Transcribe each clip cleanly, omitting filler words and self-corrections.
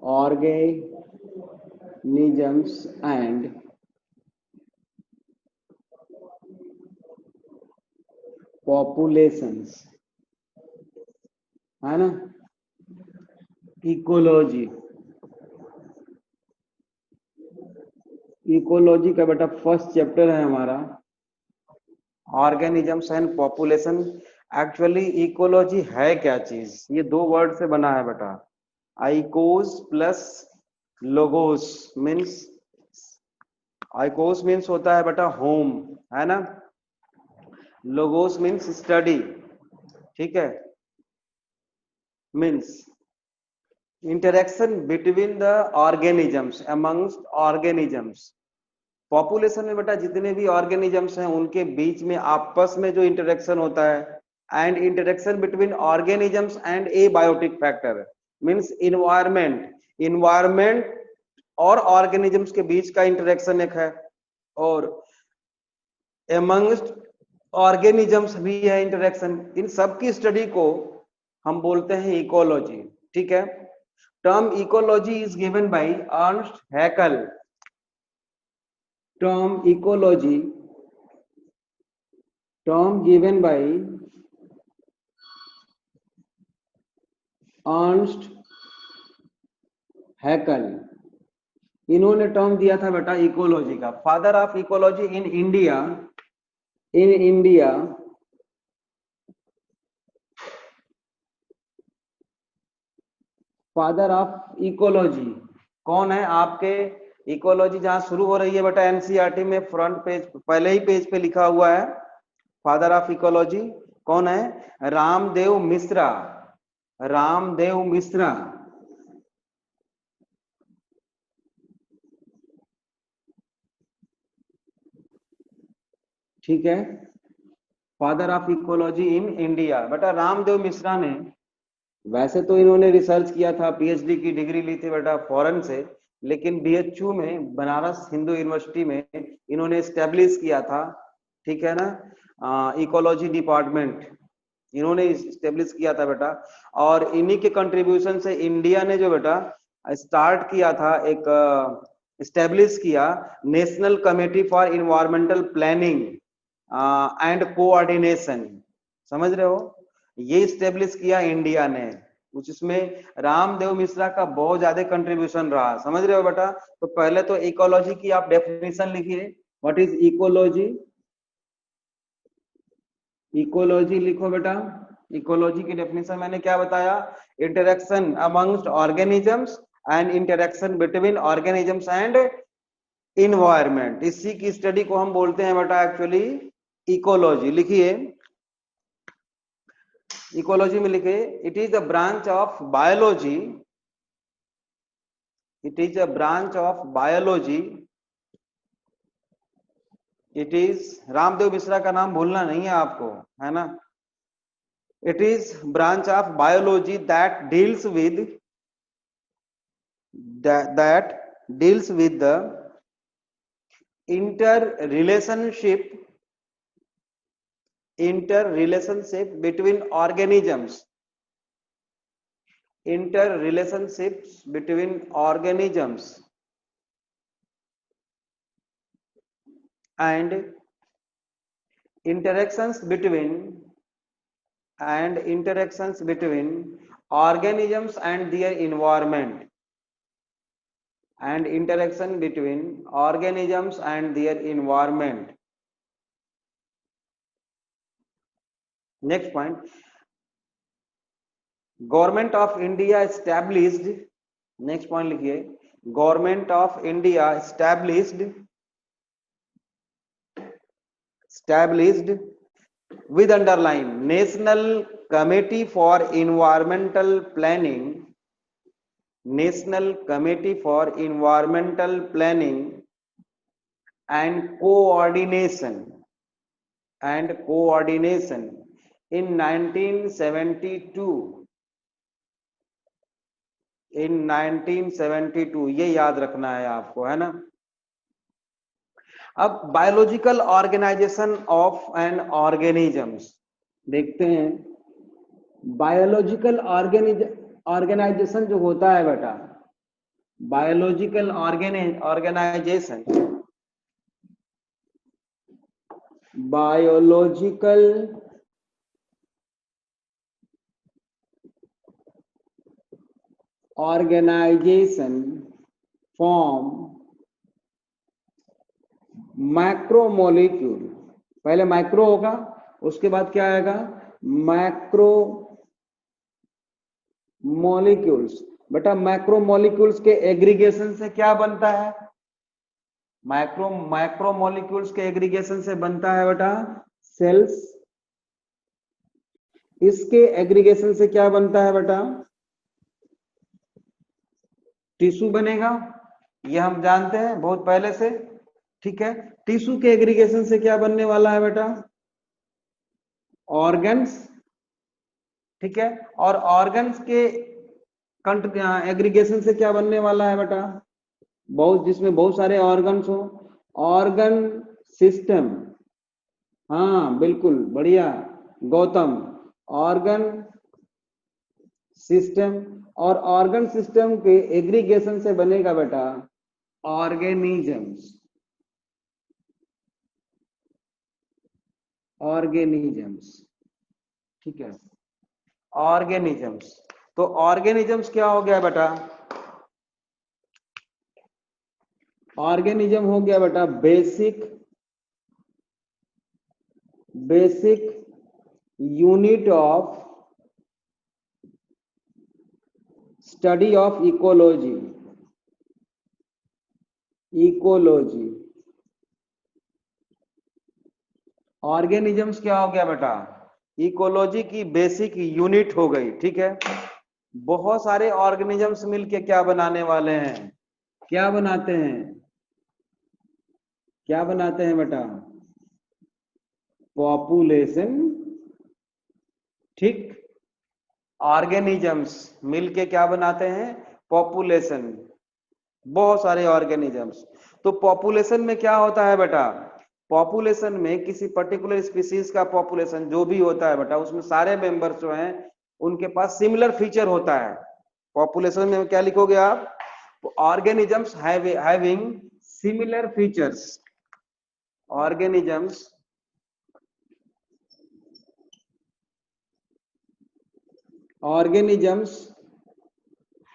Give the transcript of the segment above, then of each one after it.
organisms and populations, है ना। Ecology, ecology का बेटा फर्स्ट चैप्टर है हमारा, organisms and population. Actually ecology है क्या चीज, ये दो वर्ड से बना है बेटा, आइकोस प्लस लोगोस मीन्स, आइकोस मीन्स होता है बेटा होम, है ना, लोगोस मीन्स स्टडी, ठीक है, means interaction between the organisms, amongst organisms. Population में बेटा जितने भी ऑर्गेनिजम्स हैं उनके बीच में आपस में जो इंटरेक्शन होता है, and interaction between organisms and a biotic factor means environment, environment और ऑर्गेनिजम्स के बीच का इंटरेक्शन एक है, और एमंगस्ट ऑर्गेनिजम्स भी है इंटरेक्शन। इन सब की स्टडी को हम बोलते हैं इकोलॉजी, ठीक है। Term ecology is given by Ernst Haeckel. term ecology, term given by Ernst Haeckel। इन्होंने टर्म दिया था बेटा इकोलॉजी का। Father of ecology in India, in India father of ecology कौन है आपके? इकोलॉजी जहां शुरू हो रही है बेटा एनसीईआरटी में फ्रंट पेज, पहले ही पेज पे लिखा हुआ है, फादर ऑफ इकोलॉजी कौन है? रामदेव मिश्रा, रामदेव मिश्रा। ठीक है, father of ecology in India बेटा रामदेव मिश्रा ने, वैसे तो इन्होंने रिसर्च किया था, पीएचडी की डिग्री ली थी बेटा फॉरेन से, लेकिन बीएचयू में बनारस हिंदू यूनिवर्सिटी में इन्होंने स्टैब्लिश किया था, ठीक है ना, इकोलॉजी डिपार्टमेंट इन्होंने स्टैब्लिश किया था बेटा। और इन्हीं के कंट्रीब्यूशन से इंडिया ने जो बेटा स्टार्ट किया था, एक स्टैब्लिश किया national committee for environmental planning and coordination, समझ रहे हो, ये स्टेब्लिश किया इंडिया ने, कुछ इसमें रामदेव मिश्रा का बहुत ज्यादा कंट्रीब्यूशन रहा, समझ रहे हो बेटा। तो पहले तो इकोलॉजी की आप डेफिनेशन लिखिए, व्हाट इज इकोलॉजी, इकोलॉजी लिखो बेटा। इकोलॉजी की डेफिनेशन मैंने क्या बताया? Interaction amongst organisms and interaction between organisms and environment, इसी की स्टडी को हम बोलते हैं बेटा एक्चुअली इकोलॉजी। लिखिए, इकोलॉजी में लिखे, it is a branch of biology, it is a branch of biology, it is, Ramdev Mishra का नाम भूलना नहीं है आपको, है ना। It is branch of biology that deals with the interrelationship between organisms, interrelationships between organisms and interactions between organisms and their environment, and interaction between organisms and their environment. Next point, government of India established, next point लिखिए, government of India established with underline National Committee for Environmental Planning, National Committee for Environmental Planning and Coordination in 1972, in 1972, ये याद रखना है आपको, है ना। अब biological organisation of an organisms देखते हैं। बायोलॉजिकल ऑर्गेनाइजेशन जो होता है बेटा, biological organisation, biological organisation form macromolecule. पहले माइक्रो होगा, उसके बाद क्या आएगा, मैक्रो मॉलिक्यूल्स। बेटा मैक्रोमोलिक्यूल्स के एग्रीगेशन से क्या बनता है, मैक्रोमोलिक्यूल्स के एग्रीगेशन से बनता है बेटा सेल्स। इसके एग्रीगेशन से क्या बनता है बेटा, टिश्यू बनेगा, ये हम जानते हैं बहुत पहले से। ठीक है, टिश्यू के एग्रीगेशन से क्या बनने वाला है बेटा, ऑर्गन्स। ठीक है, और ऑर्गन्स के एग्रीगेशन से क्या बनने वाला है बेटा, बहुत, जिसमें बहुत सारे ऑर्गन्स हो, ऑर्गन सिस्टम। हाँ बिल्कुल बढ़िया गौतम, ऑर्गन सिस्टम। और ऑर्गन सिस्टम के एग्रीगेशन से बनेगा बेटा ऑर्गेनिजम्स, ऑर्गेनिजम्स। ठीक है, ऑर्गेनिजम्स। तो ऑर्गेनिजम्स क्या हो गया बेटा, ऑर्गेनिज्म हो गया बेटा basic unit of study of ecology. Organisms क्या हो गया बेटा, इकोलॉजी की बेसिक यूनिट हो गई। ठीक है, बहुत सारे ऑर्गेनिजम्स मिलके क्या बनाने वाले हैं, क्या बनाते हैं, क्या बनाते हैं बेटा, पॉपुलेशन। ठीक, ऑर्गेनिजम्स मिलके क्या बनाते हैं, पॉपुलेशन, बहुत सारे ऑर्गेनिजम्स। तो पॉपुलेशन में क्या होता है बेटा, पॉपुलेशन में किसी पर्टिकुलर स्पीसीज का पॉपुलेशन जो भी होता है बेटा, उसमें सारे मेंबर्स जो हैं उनके पास सिमिलर फीचर होता है। पॉपुलेशन में क्या लिखोगे आप, organisms having similar features, organisms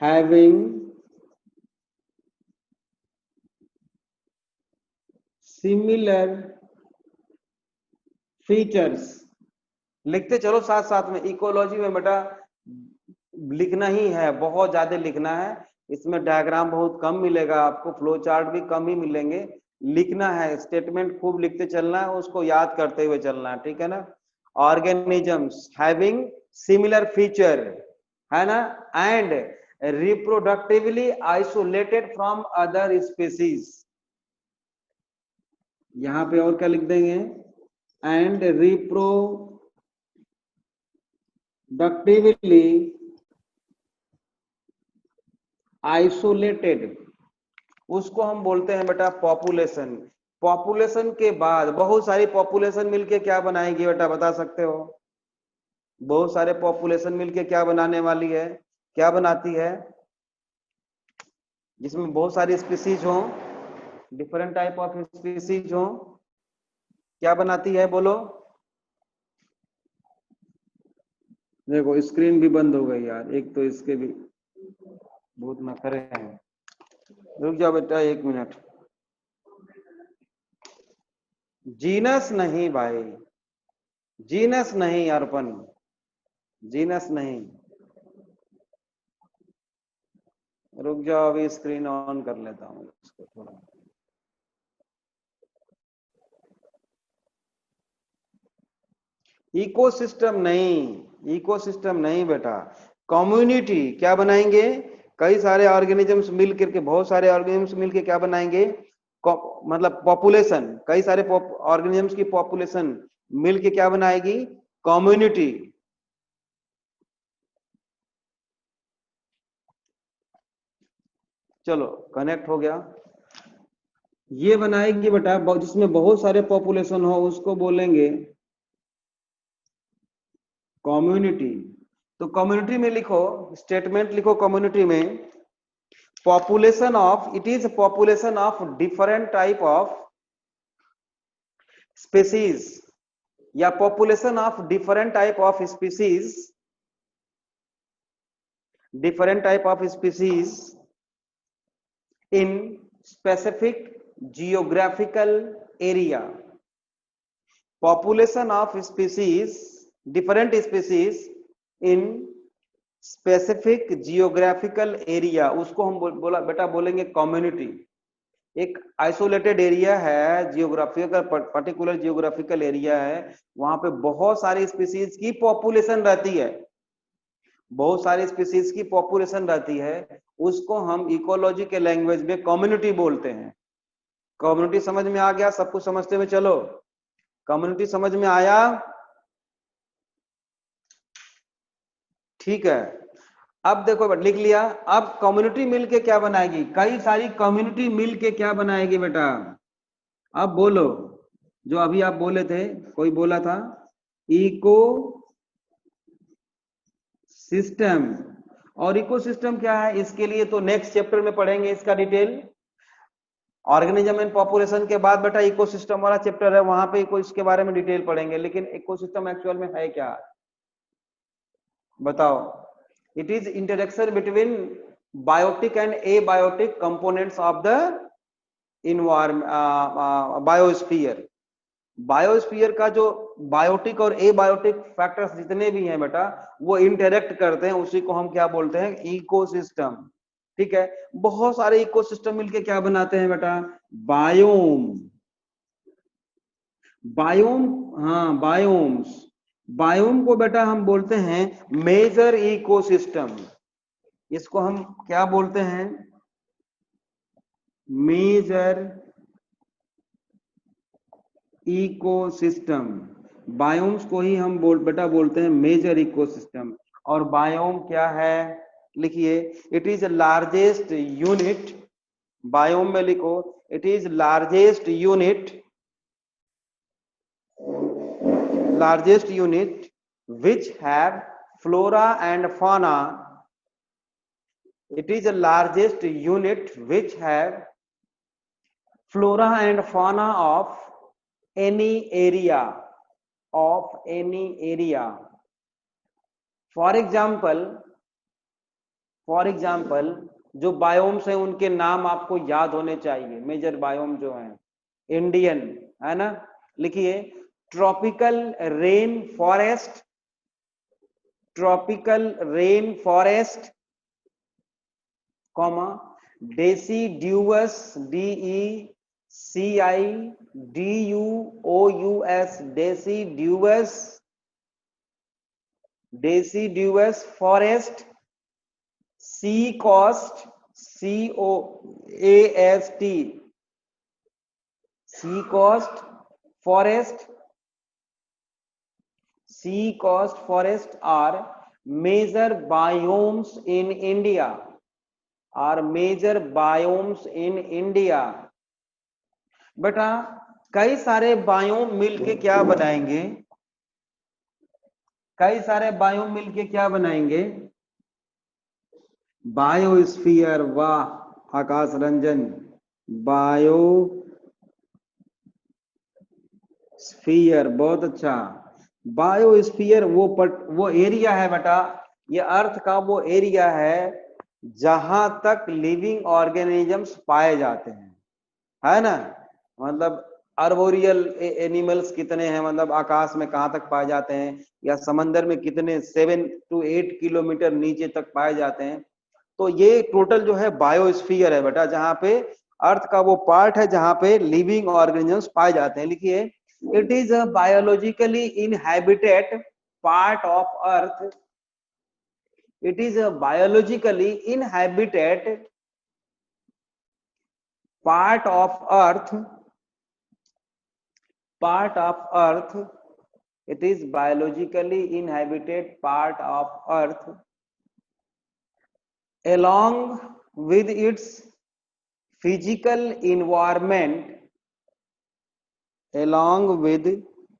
having similar features। लिखते चलो साथ साथ में, इकोलॉजी में बेटा लिखना ही है, बहुत ज्यादा लिखना है। इसमें डायग्राम बहुत कम मिलेगा आपको, फ्लो चार्ट भी कम ही मिलेंगे। लिखना है, स्टेटमेंट खूब लिखते चलना है, उसको याद करते हुए चलना है। ठीक है ना, ऑर्गेनिजम्स हैविंग सिमिलर फीचर, है ना, and reproductively isolated from other species. यहां पे और क्या लिख देंगे, एंड रिप्रोडक्टिवली आइसोलेटेड, उसको हम बोलते हैं बेटा पॉपुलेशन। पॉपुलेशन के बाद बहुत सारी पॉपुलेशन मिलके क्या बनाएगी बेटा, बता सकते हो, बहुत सारे पॉपुलेशन मिलके क्या बनाने वाली है, क्या बनाती है, जिसमें बहुत सारी स्पीसीज हो, डिफरेंट टाइप ऑफ स्पीसीज हो, क्या बनाती है बोलो। देखो स्क्रीन भी बंद हो गई यार, एक तो इसके भी बहुत नखरे हैं। रुक जाओ बेटा 1 मिनट। जीनस नहीं भाई, जीनस नहीं अर्पण, जीनस नहीं। रुक जाओ, अभी स्क्रीन ऑन कर लेता हूँ इसको थोड़ा। इकोसिस्टम नहीं, इकोसिस्टम नहीं बेटा, कम्युनिटी। क्या बनाएंगे, कई सारे ऑर्गेनिजम्स मिल करके, बहुत सारे ऑर्गेनिजम्स मिलके क्या बनाएंगे, मतलब पॉपुलेशन, कई सारे ऑर्गेनिजम्स की पॉपुलेशन मिलके क्या बनाएगी, कम्युनिटी। चलो कनेक्ट हो गया। ये बनाएगी बेटा जिसमें बहुत सारे पॉपुलेशन हो, उसको बोलेंगे कम्युनिटी। तो कम्युनिटी में लिखो, स्टेटमेंट लिखो कम्युनिटी में, population of, it is a population of different type of species, या population of different type of species, different type of species in specific geographical area. Population of species, different species in specific geographical area, उसको हम बोला बेटा बोलेंगे community. एक isolated area है, geographical particular geographical area है, वहां पे बहुत सारी स्पीसीज की पॉपुलेशन रहती है, बहुत सारी स्पीसीज की पॉपुलेशन रहती है, उसको हम इकोलॉजी के लैंग्वेज में कम्युनिटी बोलते हैं। कम्युनिटी समझ में आ गया? सब कुछ समझते हुए चलो, कम्युनिटी समझ में आया? ठीक है। अब देखो लिख लिया। अब कम्युनिटी मिलके क्या बनाएगी? कई सारी कम्युनिटी मिलके क्या बनाएगी बेटा? अब बोलो, जो अभी आप बोले थे, कोई बोला था इको सिस्टम। और इको सिस्टम क्या है, इसके लिए तो नेक्स्ट चैप्टर में पढ़ेंगे इसका डिटेल। ऑर्गेनिज्म एंड पॉपुलेशन के बाद बेटा इकोसिस्टम वाला चैप्टर है, वहां पे इसके बारे में डिटेल पढ़ेंगे। लेकिन इकोसिस्टम एक्चुअल में है क्या, बताओ? It is interaction between biotic and abiotic components of the biosphere. Biosphere का जो बायोटिक और एबायोटिक फैक्टर्स जितने भी हैं बेटा, वो इंटरेक्ट करते हैं, उसी को हम क्या बोलते हैं? इकोसिस्टम। ठीक है। बहुत सारे इकोसिस्टम मिलके क्या बनाते हैं बेटा? बायोम। बायोम, हाँ बायोम्स। बायोम को बेटा हम बोलते हैं मेजर इकोसिस्टम। इसको हम क्या बोलते हैं? Major ecosystem. बायोम्स को ही हम बेटा बोलते हैं मेजर इकोसिस्टम। और बायोम क्या है? लिखिए, it is largest unit. Biome में लिखो, it is largest unit, largest unit which have flora and fauna. It is the largest unit which have flora and fauna of any area, of any area. For example, जो biomes हैं उनके नाम आपको याद होने चाहिए। मेजर बायोम जो हैं, इंडियन है ना, लिखिए tropical rain forest, tropical rain forest, comma deciduous, DECIDUOUS, deciduous, deciduous forest, sea coast, COAST, sea coast forest, sea coast forest are major biomes in India, are major biomes in India। बेटा कई सारे biome मिलके क्या बनाएंगे? कई सारे biome मिलके क्या बनाएंगे? बायोस्फीयर। वाह आकाश रंजन, बायोस्फीयर, बहुत अच्छा। बायोस्फीयर वो एरिया है बेटा, ये अर्थ का वो एरिया है जहां तक लिविंग ऑर्गेनिजम्स पाए जाते हैं, है ना। मतलब अर्बोरियल एनिमल्स कितने हैं, मतलब आकाश में कहां तक पाए जाते हैं, या समंदर में कितने 7 to 8 किलोमीटर नीचे तक पाए जाते हैं। तो ये टोटल जो है बायोस्फीयर है बेटा, जहां पे अर्थ का वो पार्ट है जहां पे लिविंग ऑर्गेनिजम्स पाए जाते हैं। लिखिए, it is a biologically inhabited part of earth, it is a biologically inhabited part of earth, it is biologically inhabited part of earth along with its physical environment, along with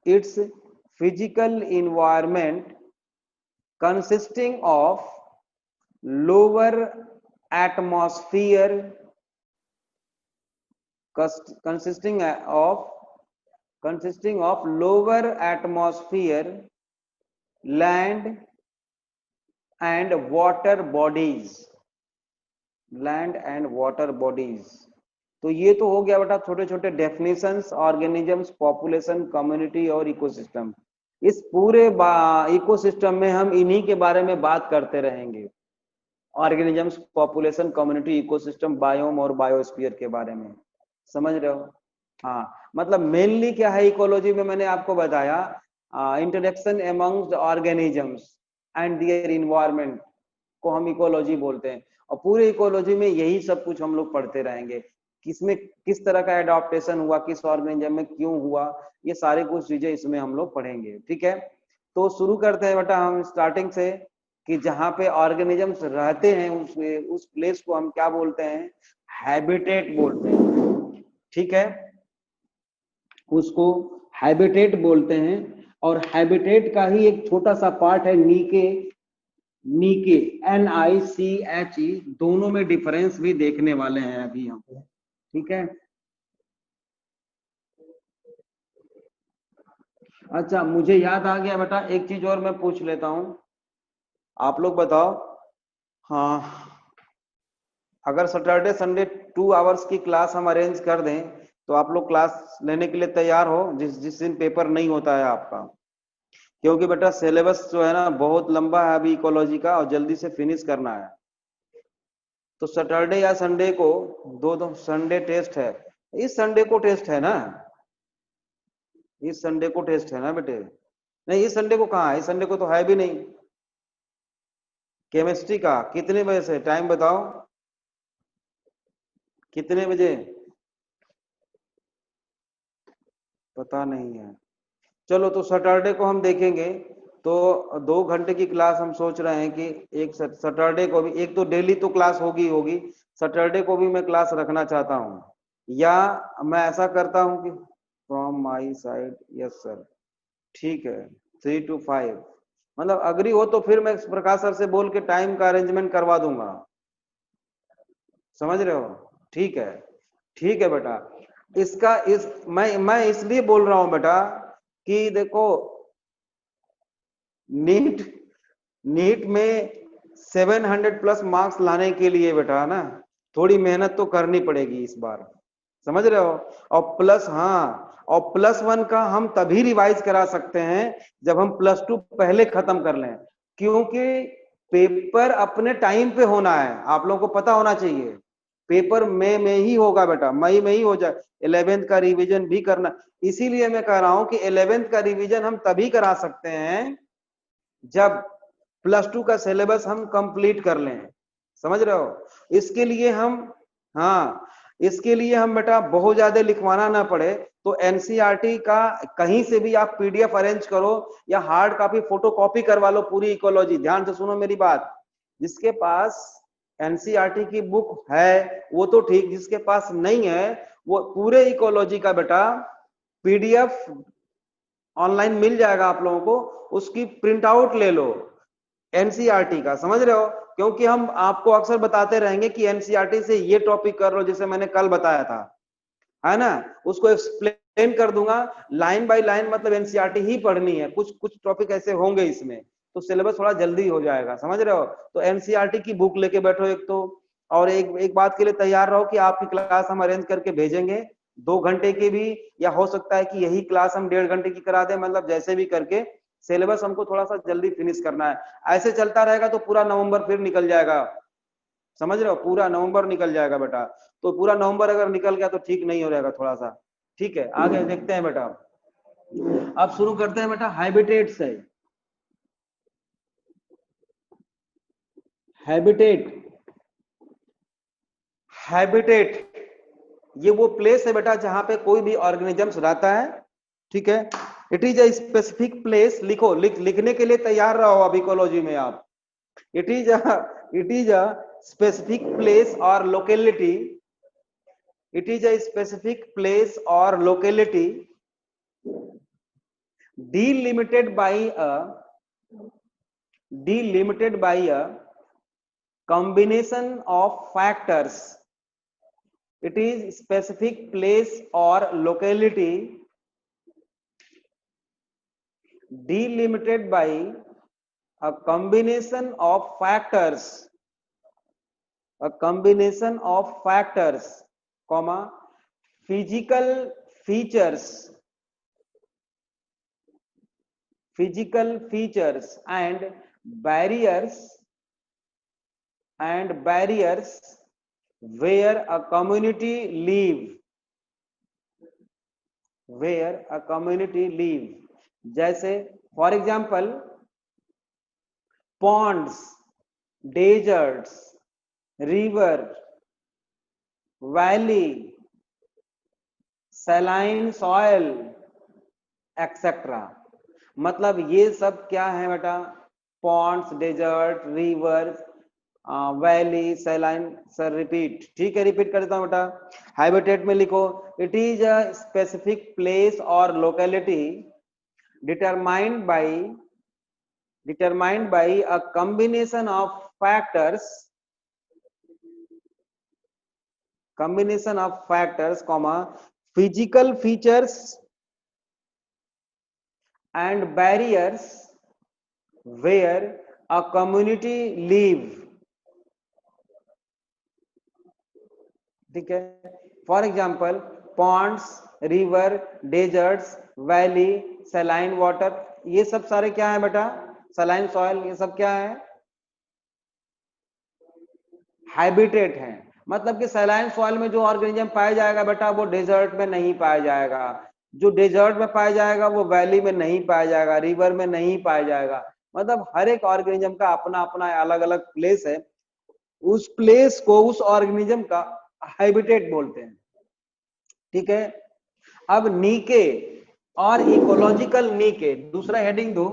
its physical environment consisting of lower atmosphere consisting of lower atmosphere, land and water bodies, land and water bodies. तो ये तो हो गया बेटा छोटे छोटे definitions, organisms, population, community और ecosystem. इस पूरे इकोसिस्टम में हम इन्हीं के बारे में बात करते रहेंगे, organisms, population, community, ecosystem, biome और बायोस्फीयर के बारे में। समझ रहे हो? हाँ, मतलब मेनली क्या है इकोलॉजी में, मैंने आपको बताया interaction amongst organisms and their environment को हम इकोलॉजी बोलते हैं। और पूरे इकोलॉजी में यही सब कुछ हम लोग पढ़ते रहेंगे, किसमें किस तरह का एडॉप्टेशन हुआ, किस ऑर्गेनिज्म में क्यों हुआ, ये सारे कुछ चीजें इसमें हम लोग पढ़ेंगे। ठीक है, तो शुरू करते हैं बेटा हम स्टार्टिंग से, कि जहाँ पे ऑर्गेनिजम्स रहते हैं उस प्लेस को हम क्या बोलते हैं, हैबिटेट बोलते हैं। ठीक है, उसको हैबिटेट बोलते हैं। और हैबिटेट का ही एक छोटा सा पार्ट है नीके, नीके NICHE, दोनों में डिफरेंस भी देखने वाले हैं अभी हम। ठीक है, अच्छा मुझे याद आ गया बेटा, एक चीज और मैं पूछ लेता हूं, आप लोग बताओ। हाँ, अगर सैटरडे संडे 2 आवर्स की क्लास हम अरेंज कर दें तो आप लोग क्लास लेने के लिए तैयार हो, जिस दिन पेपर नहीं होता है आपका? क्योंकि बेटा सिलेबस जो है ना बहुत लंबा है अभी इकोलॉजी का, और जल्दी से फिनिश करना है। तो सैटरडे या संडे को, दो संडे टेस्ट है, इस संडे को टेस्ट है ना, इस संडे को टेस्ट है ना बेटे? नहीं, इस संडे को कहाँ है, इस संडे को तो है भी नहीं। केमिस्ट्री का कितने बजे से, टाइम बताओ कितने बजे? पता नहीं है। चलो तो सैटरडे को हम देखेंगे, तो 2 घंटे की क्लास हम सोच रहे हैं कि एक सैटरडे को भी, एक तो डेली तो क्लास होगी होगी, सैटरडे को भी मैं क्लास रखना चाहता हूँ। या मैं ऐसा करता हूँ कि from my side, yes sir, ठीक है, 3 to 5, मतलब अग्री हो तो फिर मैं प्रकाश सर से बोल के टाइम का अरेंजमेंट करवा दूंगा। समझ रहे हो? ठीक है, ठीक है बेटा। इसका इस मैं इसलिए बोल रहा हूं बेटा कि देखो, नीट नीट में 700 प्लस मार्क्स लाने के लिए बेटा ना थोड़ी मेहनत तो करनी पड़ेगी इस बार। समझ रहे हो? और प्लस, हाँ, और +1 का हम तभी रिवाइज करा सकते हैं जब हम +2 पहले खत्म कर लें, क्योंकि पेपर अपने टाइम पे होना है, आप लोगों को पता होना चाहिए। पेपर मई में ही होगा बेटा, मई में ही हो जाए। 11th का रिवीजन भी करना, इसीलिए मैं कह रहा हूं कि 11th का रिवीजन हम तभी करा सकते हैं जब +2 का सिलेबस हम कंप्लीट कर लें। समझ रहे हो? इसके लिए हम, हाँ, इसके लिए हम बेटा बहुत ज्यादा लिखवाना ना पड़े, तो एनसीईआरटी का कहीं से भी आप पीडीएफ अरेंज करो या हार्ड कॉपी फोटो कॉपी करवा लो पूरी इकोलॉजी। ध्यान से सुनो मेरी बात, जिसके पास एनसीईआरटी की बुक है वो तो ठीक, जिसके पास नहीं है वो पूरे इकोलॉजी का बेटा पीडीएफ ऑनलाइन मिल जाएगा आप लोगों को, उसकी प्रिंट आउट ले लो एनसीईआरटी का। समझ रहे हो? क्योंकि हम आपको अक्सर बताते रहेंगे कि एनसीईआरटी से ये टॉपिक कर लो, जैसे मैंने कल बताया था, है ना, उसको एक्सप्लेन कर दूंगा लाइन बाय लाइन, मतलब एनसीईआरटी ही पढ़नी है, कुछ कुछ टॉपिक ऐसे होंगे इसमें, तो सिलेबस थोड़ा जल्दी हो जाएगा। समझ रहे हो? तो एनसीईआरटी की बुक लेके बैठो एक तो, और एक बात के लिए तैयार रहो कि आपकी क्लास हम अरेंज करके भेजेंगे 2 घंटे की भी, या हो सकता है कि यही क्लास हम 1.5 घंटे की करा दें, मतलब जैसे भी करके सिलेबस हमको थोड़ा सा जल्दी फिनिश करना है। ऐसे चलता रहेगा तो पूरा नवंबर फिर निकल जाएगा। समझ रहे हो? पूरा नवंबर निकल जाएगा बेटा, तो पूरा नवंबर अगर निकल गया तो ठीक नहीं हो रहेगा थोड़ा सा। ठीक है, आगे देखते हैं बेटा। अब शुरू करते हैं बेटा हैबिटेट से। हैबिटेट, हैबिटेट ये वो प्लेस है बेटा जहां पे कोई भी ऑर्गेनिजम्स रहता है। ठीक है, it is a specific place. लिखो, लिखने के लिए तैयार रहो अब इकोलॉजी में आप। It is a specific place और locality, it is a specific place or locality delimited by a combination of factors. It is specific place or locality delimited by a combination of factors, comma, physical features, and barriers, where a community live, जैसे for example ponds, deserts, river, valley, saline soil, etcetera. मतलब ये सब क्या है बेटा? Ponds, deserts, rivers, valley, saline. Sir repeat, ठीक है, repeat कर देता हूं बेटा। हैबिटेट में लिखो, it is a specific place और locality determined by a combination of factors, comma, physical features and barriers where a community live। ठीक है, for example ponds, river, deserts, valley, saline water, ये सब सारे क्या है बेटा? सलाइन सॉइल, ये सब क्या है? हैबिटेट है। मतलब कि सैलाइन सॉइल में जो ऑर्गेनिज्म पाया जाएगा बेटा, वो डेजर्ट में नहीं पाया जाएगा। जो डेजर्ट में पाया जाएगा वो वैली में नहीं पाया जाएगा, रिवर में नहीं पाया जाएगा। मतलब हर एक ऑर्गेनिज्म का अपना अपना अलग अलग प्लेस है। उस प्लेस को, उस ऑर्गेनिज्म का हैबिटेट बोलते हैं। ठीक है, अब नीके और इकोलॉजिकल नीके, दूसरा हेडिंग दो।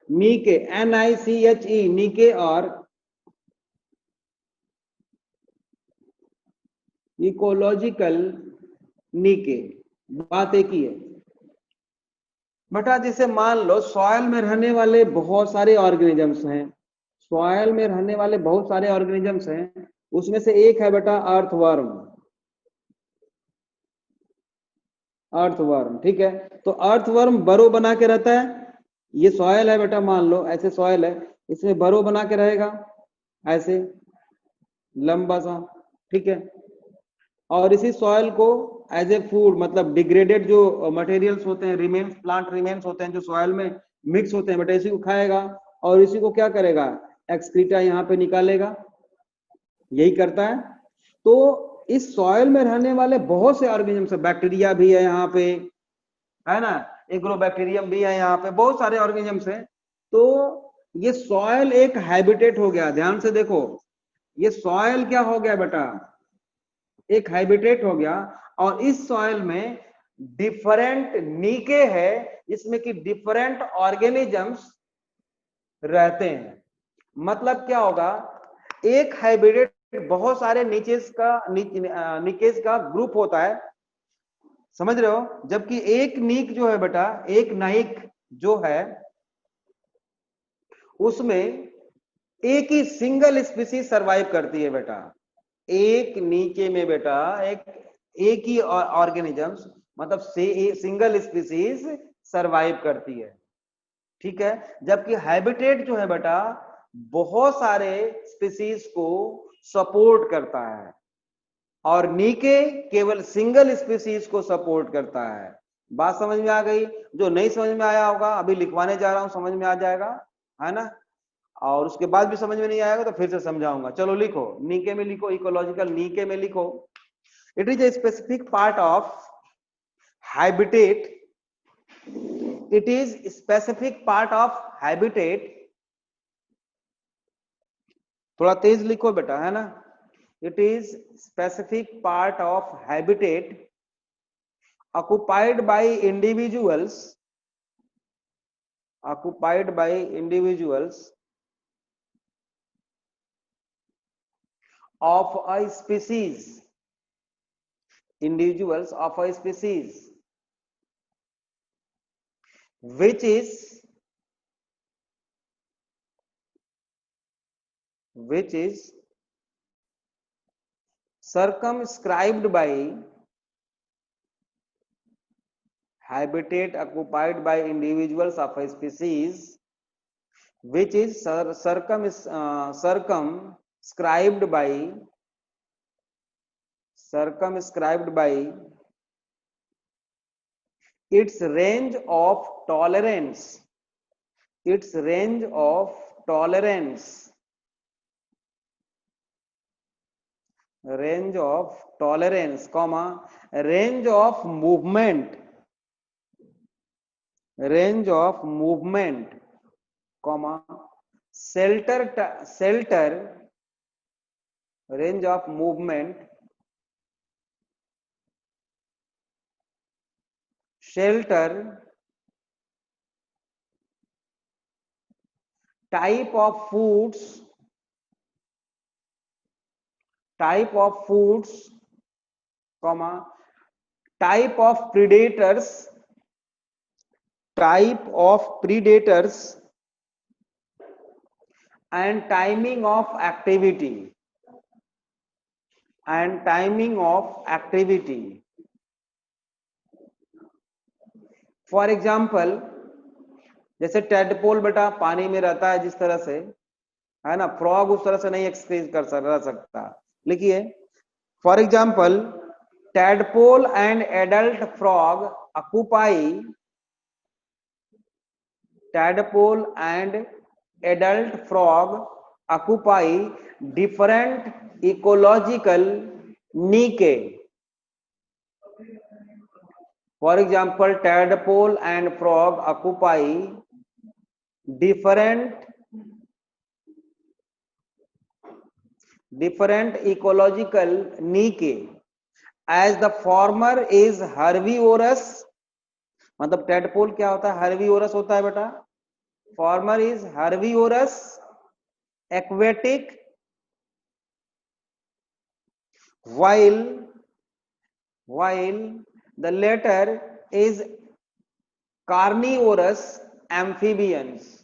नीके, NICHE, नीके और इकोलॉजिकल नीके, बात एक ही है बेटा। जैसे मान लो सॉयल में रहने वाले बहुत सारे ऑर्गेनिजम्स हैं, सॉयल में रहने वाले बहुत सारे ऑर्गेनिजम्स हैं, उसमें से एक है बेटा अर्थवर्म। अर्थवर्म, ठीक है। तो अर्थवर्म बरो बना के रहता है। ये सॉयल है बेटा, मान लो ऐसे सॉयल है, इसमें बरो बना के रहेगा ऐसे लंबा सा, ठीक है। और इसी सॉयल को एज ए फूड, मतलब डिग्रेडेड जो मटेरियल्स होते हैं, रिमेन्स, प्लांट रिमेन्स होते हैं जो सॉयल में मिक्स होते हैं बेटा, इसी को खाएगा और इसी को क्या करेगा? एक्सक्रीटा यहाँ पे निकालेगा, यही करता है। तो इस सॉयल में रहने वाले बहुत से ऑर्गेनिजम्स, बैक्टीरिया भी है यहाँ पे, है ना, एग्रोबैक्टीरियम भी है यहाँ पे, बहुत सारे ऑर्गेनिजम्स हैं। तो ये सॉयल एक हैबिटेट हो गया। ध्यान से देखो, ये सॉयल क्या हो गया बेटा? एक हैबिटेट हो गया। और इस सॉइल में डिफरेंट नीके है, जिसमें कि डिफरेंट ऑर्गेनिजम्स रहते हैं। मतलब क्या होगा? एक हैबिटेट बहुत सारे नीचेस का ग्रुप होता है, समझ रहे हो? जबकि एक नीक जो है बेटा, एक नाइक जो है, उसमें एक ही सिंगल स्पीसीज सरवाइव करती है बेटा। एक नीचे में बेटा एक ही ऑर्गेनिजम्स, मतलब सिंगल स्पीसीज सरवाइव करती है, ठीक है। जबकि हैबिटेट जो है बेटा, बहुत सारे स्पीसीज को सपोर्ट करता है, और नीके केवल सिंगल स्पीसीज को सपोर्ट करता है। बात समझ में आ गई? जो नहीं समझ में आया होगा, अभी लिखवाने जा रहा हूं, समझ में आ जाएगा, है ना। और उसके बाद भी समझ में नहीं आएगा तो फिर से समझाऊंगा। चलो लिखो, नीके में लिखो, इकोलॉजिकल नीके में लिखो, it is a specific part of habitat, it is specific part of habitat. थोड़ा तेज लिखो बेटा, है ना। It is specific part of habitat occupied by individuals of a species, which is which is circumscribed by habitat occupied by individuals of a species, which is circumscribed by its range of tolerance, comma, range of movement, comma, range of movement, shelter, type of foods, comma, type of predators, and timing of activity, for example जैसे tadpole बेटा पानी में रहता है जिस तरह से, है ना, फ्रॉग उस तरह से नहीं एक्सक्रीज रह सकता। लिखिए, for example tadpole and adult frog occupy different ecological niche. For example, tadpole and frog occupy different ecological niche. As the former is herbivorous, मतलब tadpole क्या होता है? herbivorous होता है बेटा। Former is herbivorous, aquatic, while the latter is carnivorous amphibians,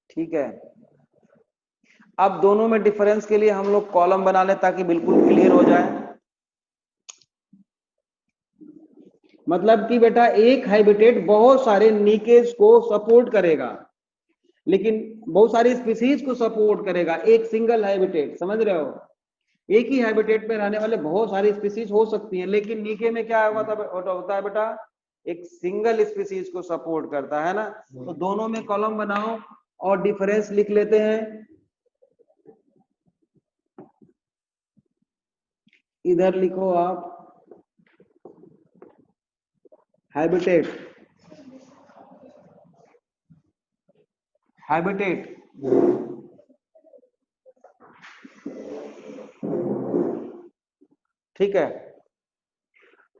ठीक है। अब दोनों में डिफरेंस के लिए हम लोग कॉलम बना लें ताकि बिल्कुल क्लियर हो जाए। मतलब कि बेटा एक हैबिटेट बहुत सारे निकेज को सपोर्ट करेगा, लेकिन बहुत सारी स्पीसीज को सपोर्ट करेगा, एक सिंगल हैबिटेट, समझ रहे हो? एक ही हैबिटेट में रहने वाले बहुत सारी स्पीसीज हो सकती हैं, लेकिन नीके में क्या होता है बेटा? एक सिंगल स्पीसीज को सपोर्ट करता है ना। तो दोनों में कॉलम बनाओ और डिफरेंस लिख लेते हैं। इधर लिखो आप हैबिटेट, ठीक है।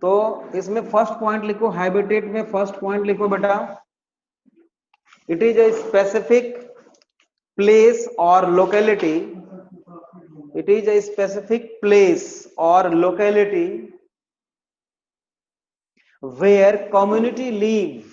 तो इसमें फर्स्ट पॉइंट लिखो, हैबिटेट में फर्स्ट पॉइंट लिखो बेटा, it is a specific place और locality, it is a specific place or locality where community live,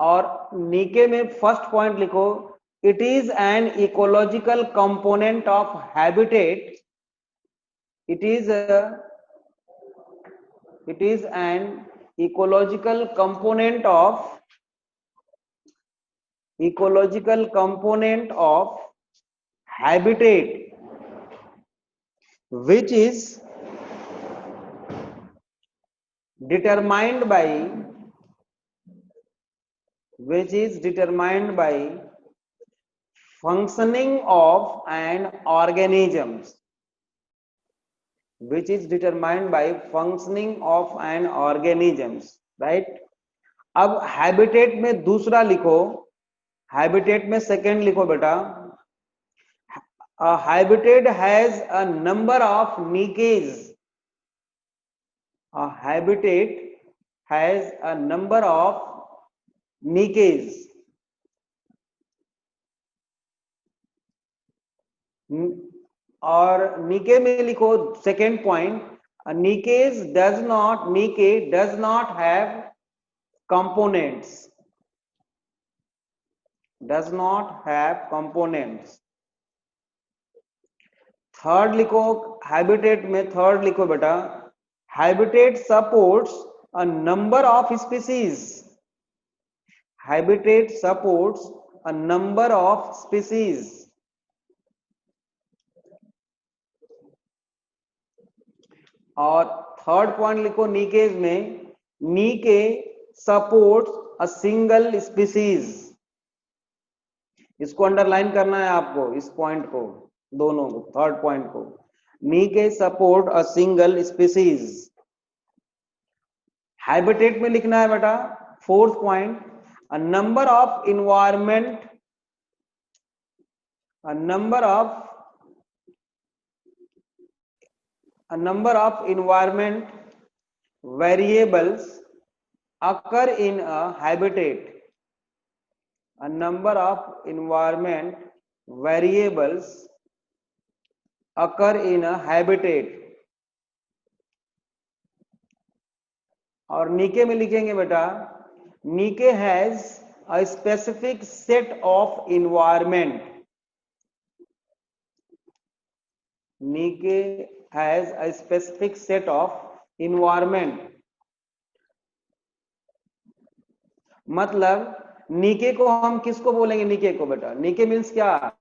और नीचे में फर्स्ट पॉइंट लिखो, it is an ecological component of habitat, it is an ecological component of habitat which is determined by functioning of an organisms, right? अब habitat में दूसरा लिखो, habitat में second लिखो बेटा, a habitat has a number of niches, और नीके में लिखो सेकेंड पॉइंट, नीके does not have components, does not have components. Third लिखो, हैबिटेट में थर्ड लिखो बेटा, habitat supports a number of species, habitat supports a number of species. और थर्ड पॉइंट लिखो नीकेज में, नीके सपोर्ट्स अ सिंगल स्पीसीज। इसको अंडरलाइन करना है आपको, इस पॉइंट को, दोनों को, थर्ड पॉइंट को, नीके support a single species. Habitat में लिखना है बेटा fourth point, a number of environment, a number of environment variables occur in a habitat, a number of environment variables occur in a habitat। और नीके में लिखेंगे बेटा, niche has a specific set of environment, niche has a specific set of environment. मतलब niche को हम किसको बोलेंगे, नीके को बेटा, नीके मीन्स क्या,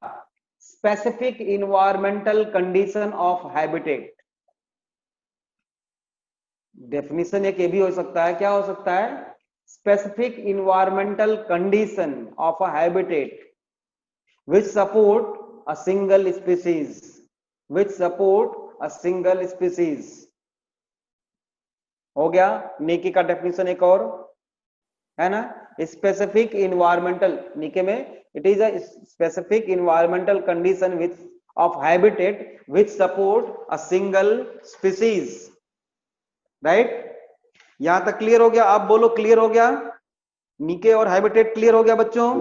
specific environmental condition of habitat. Definition एक ये भी हो सकता है, क्या हो सकता है, specific environmental condition of a habitat which support a single species, which support a single species. हो गया नीके का डेफिनेशन एक और, है ना, स्पेसिफिक इन्वायरमेंटल, नीके में it is a specific environmental condition width of habitat which support a single species. Right, यहां तक क्लियर हो गया? आप बोलो क्लियर हो गया? नीके और हैबिटेट क्लियर हो गया बच्चों?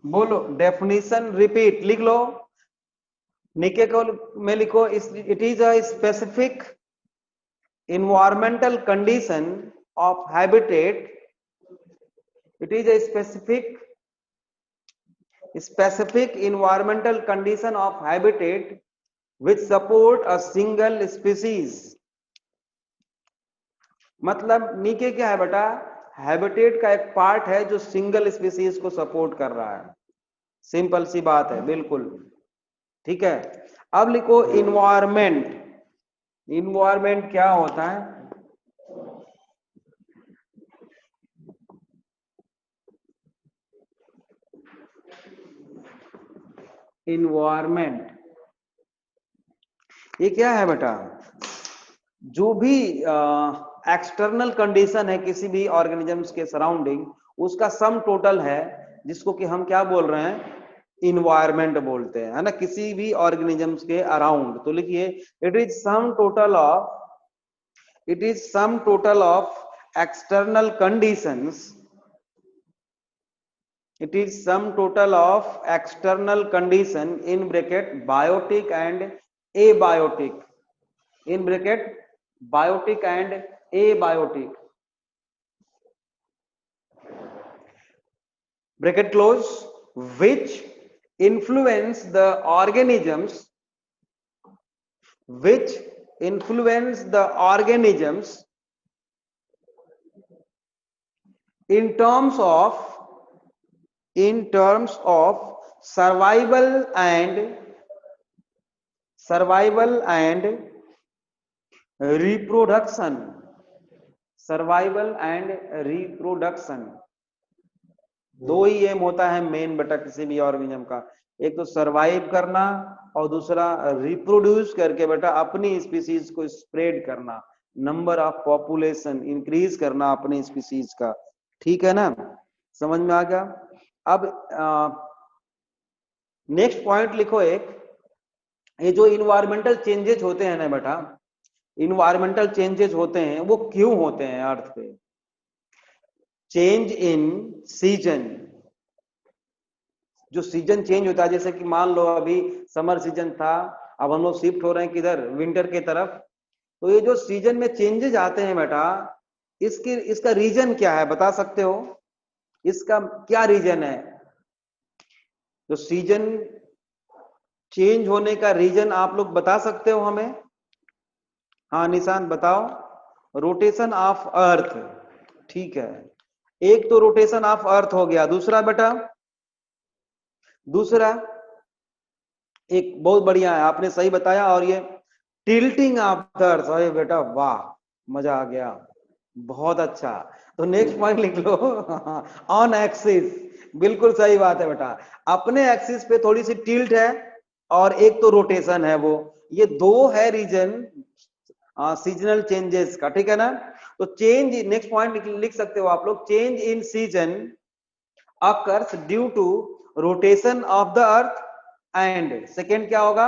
बोलो डेफिनेशन रिपीट लिख लो, नीके को में लिखो, it is a specific environmental condition of habitat, it is a specific environmental condition of habitat which support a single species। मतलब नीके क्या है बेटा, हैबिटेट का एक पार्ट है जो सिंगल स्पीसीज को सपोर्ट कर रहा है, सिंपल सी बात है, बिल्कुल ठीक है। अब लिखो इन्वायरमेंट, इन्वायरमेंट क्या होता है, इन्वायरमेंट ये क्या है बेटा, जो भी एक्सटर्नल कंडीशन है किसी भी ऑर्गेनिजम्स के सराउंडिंग, उसका सम टोटल है, जिसको कि हम क्या बोल रहे हैं, इन्वायरमेंट बोलते हैं, है ना, किसी भी ऑर्गेनिजम्स के अराउंड। तो लिखिए it is sum total of, it is sum total of external conditions, it is sum total of external condition in bracket biotic and abiotic, in bracket biotic and abiotic, bracket close, which influence the organisms, which influence the organisms in terms of survival and reproduction, survival and reproduction. दो ही M होता है main बेटा किसी भी organism का, एक तो survive करना और दूसरा रिप्रोड्यूस करके बेटा अपनी स्पीसीज को स्प्रेड करना, नंबर ऑफ पॉपुलेशन इंक्रीज करना अपनी स्पीसीज का, ठीक है ना, समझ में आ गया? अब नेक्स्ट पॉइंट लिखो एक, ये जो इन्वायरमेंटल चेंजेस होते हैं ना बेटा, इन्वायरमेंटल चेंजेस होते हैं वो क्यों होते हैं अर्थ पे? चेंज इन सीजन, जो सीजन चेंज होता है, जैसे कि मान लो अभी समर सीजन था, अब हम लोग शिफ्ट हो रहे हैं किधर, विंटर के तरफ। तो ये जो सीजन में चेंजेस आते हैं बेटा, इसका रीजन क्या है बता सकते हो? इसका क्या रीजन है? जो सीजन चेंज होने का रीजन आप लोग बता सकते हो हमें? हाँ निशांत बताओ। रोटेशन ऑफ अर्थ, ठीक है। एक तो रोटेशन ऑफ अर्थ हो गया, दूसरा बेटा, दूसरा एक बहुत बढ़िया है, आपने सही बताया। और ये टिल्टिंग ऑफ द अर्थ, अरे बेटा वाह, मजा आ गया, बहुत अच्छा। तो नेक्स्ट पॉइंट लिख लो ऑन एक्सिस, बिल्कुल सही बात है बेटा। अपने एक्सिस पे थोड़ी सी टिल्ट है और एक तो रोटेशन है, वो ये दो है रीजन सीजनल चेंजेस का, ठीक है ना। तो चेंज, नेक्स्ट पॉइंट लिख सकते हो आप लोग, change in season occurs due to rotation of the earth and second क्या होगा,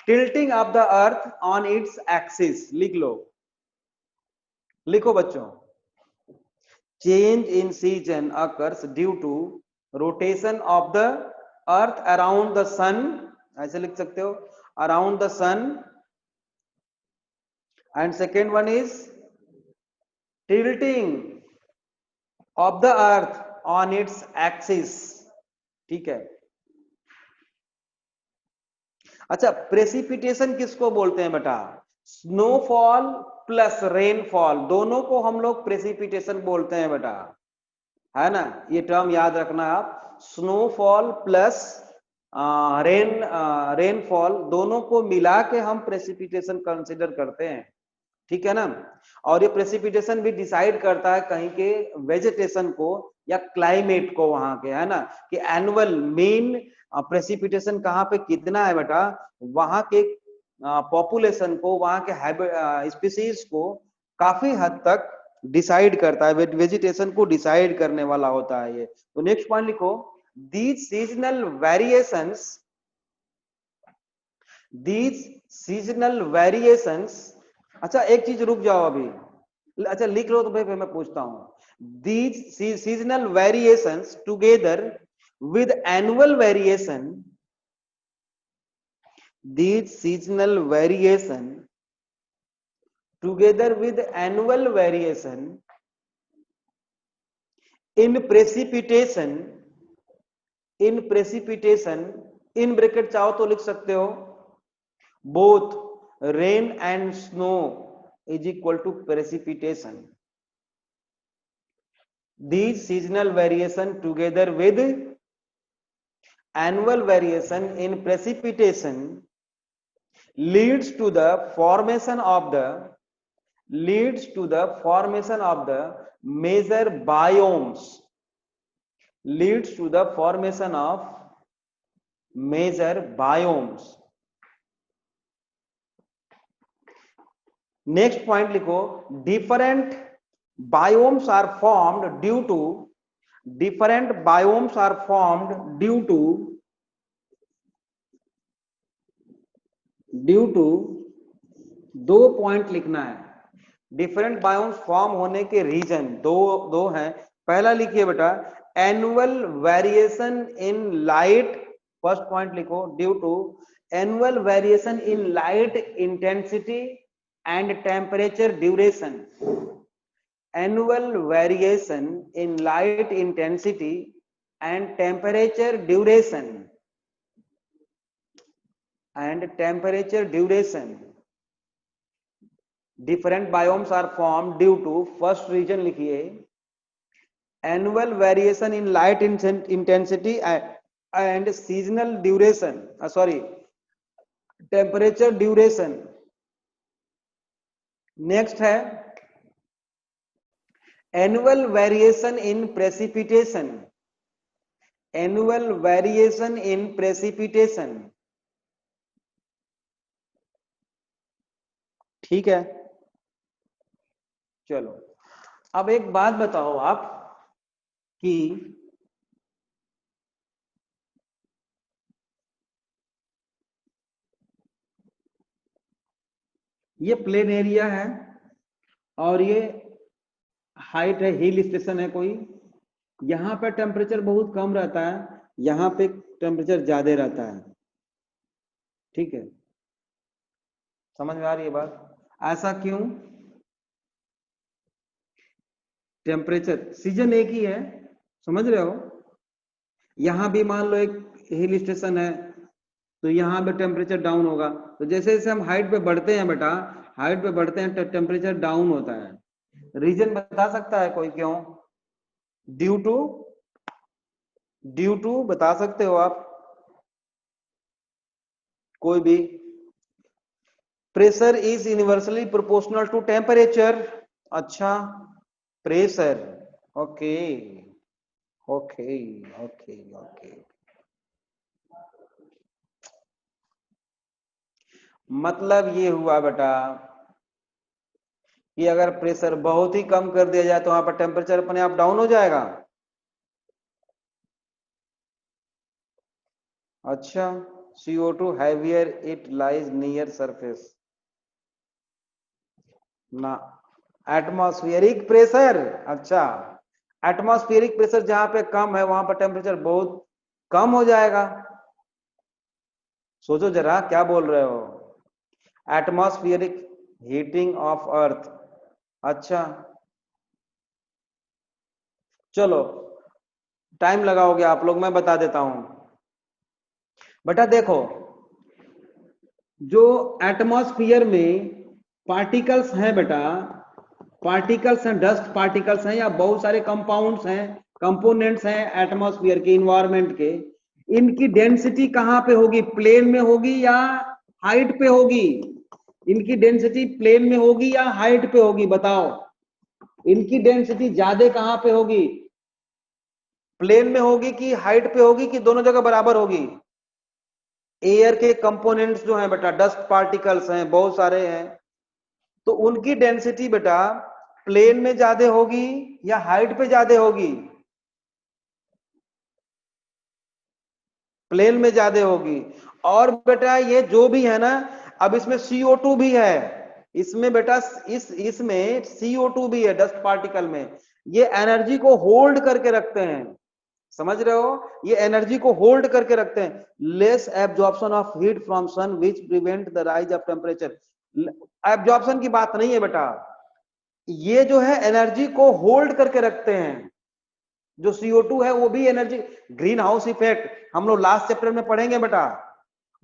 tilting of the earth on its axis। लिख लो, लिखो बच्चों। change in season occurs due to rotation of the earth around the sun, ऐसे लिख सकते हो, around the sun, and second one is tilting of the earth on its axis, ठीक है। अच्छा, प्रेसिपिटेशन किसको बोलते हैं बेटा? स्नोफॉल प्लस रेनफॉल, दोनों को हम लोग प्रेसिपिटेशन बोलते हैं बेटा, है ना। ये टर्म याद रखना आप, स्नोफॉल प्लस रेनफॉल, दोनों को मिला के हम प्रेसिपिटेशन कंसिडर करते हैं, ठीक है ना। और ये प्रेसिपिटेशन भी डिसाइड करता है कहीं के वेजिटेशन को या क्लाइमेट को वहां के, है ना, कि एनुअल मीन प्रेसिपिटेशन कहाँ पे कितना है बेटा, वहां के पॉपुलेशन को, वहां के स्पीसीज को काफी हद तक डिसाइड करता है, वेजिटेशन को डिसाइड करने वाला होता है ये। तो नेक्स्ट पॉइंट लिखो, these seasonal variations, these seasonal variations, अच्छा एक चीज रुक जाओ अभी, अच्छा लिख लो तो भाई मैं पूछता हूं। These seasonal variations together with annual variation, these seasonal variation together with annual variation in precipitation, in precipitation, in bracket चाहो तो लिख सकते हो, both rain and snow is equal to precipitation, these seasonal variation together with annual variation in precipitation leads to the formation of the, leads to the formation of the major biomes, leads to the formation of major biomes। Next point लिखो, different biomes are formed due to, different biomes are formed due to, due to, दो point लिखना है, different biomes form होने के reason दो, दो हैं। पहला लिखिए बेटा, annual variation in light, first point लिखो, due to annual variation in light intensity and temperature duration, annual variation in light intensity and temperature duration, and temperature duration, different biomes are formed due to, first region लिखिए, annual variation in light intensity and seasonal duration, sorry, temperature duration। Next है annual variation in precipitation, annual variation in precipitation, ठीक है। चलो अब एक बात बताओ आप कि ये प्लेन एरिया है और ये हाइट है, हिल स्टेशन है कोई। यहाँ पे टेम्परेचर बहुत कम रहता है, यहाँ पे टेम्परेचर ज्यादा रहता है। ठीक है, समझ में आ रही है बात? ऐसा क्यों? टेम्परेचर सीजन एक ही है, समझ रहे हो? यहाँ भी मान लो एक हिल स्टेशन है तो यहाँ पे टेम्परेचर डाउन होगा। तो जैसे जैसे हम हाइट पे बढ़ते हैं बेटा, हाइट पे बढ़ते हैं तो टेम्परेचर डाउन होता है। रीजन बता सकता है कोई क्यों? ड्यू टू बता सकते हो आप कोई भी? Pressure is inversely proportional to temperature. अच्छा, pressure, okay okay okay okay. मतलब ये हुआ बेटा कि अगर प्रेशर बहुत ही कम कर दिया जाए तो वहां पर टेम्परेचर अपने आप डाउन हो जाएगा। अच्छा, CO2 heavier it lies near surface ना। एटमॉस्फेरिक प्रेशर, अच्छा, एटमॉस्फेरिक प्रेशर जहां पे कम है वहां पर टेम्परेचर बहुत कम हो जाएगा। सोचो जरा क्या बोल रहे हो? Atmospheric heating of earth. अच्छा, चलो टाइम लगाओगे आप लोग, मैं बता देता हूं बेटा। देखो, जो एटमॉस्फेयर में पार्टिकल्स हैं बेटा, पार्टिकल्स हैं, डस्ट पार्टिकल्स हैं या बहुत सारे कंपाउंड्स हैं, कंपोनेंट्स हैं एटमॉस्फेयर के, इन्वायरमेंट के, इनकी डेंसिटी कहां पे होगी? प्लेन में होगी या हाइट पे होगी? इनकी डेंसिटी प्लेन में होगी या हाइट पे होगी? बताओ, इनकी डेंसिटी ज्यादा कहां पे होगी? प्लेन में होगी कि हाइट पे होगी कि दोनों जगह बराबर होगी? एयर के कंपोनेंट्स जो हैं बेटा, डस्ट पार्टिकल्स हैं बहुत सारे हैं, तो उनकी डेंसिटी बेटा प्लेन में ज्यादा होगी या हाइट पे ज्यादा होगी? प्लेन में ज्यादा होगी। और बेटा ये जो भी है ना, अब इसमें CO2 भी है, इसमें बेटा इसमें CO2 भी है डस्ट पार्टिकल में। ये एनर्जी को होल्ड करके रखते हैं, समझ रहे हो? ये एनर्जी को होल्ड करके रखते हैं। Less absorption of heat from sun which prevent the rise of temperature. Absorption की बात नहीं है बेटा, ये जो है एनर्जी को होल्ड करके रखते हैं। जो CO2 है वो भी एनर्जी, ग्रीन हाउस इफेक्ट हम लोग लास्ट चैप्टर में पढ़ेंगे बेटा।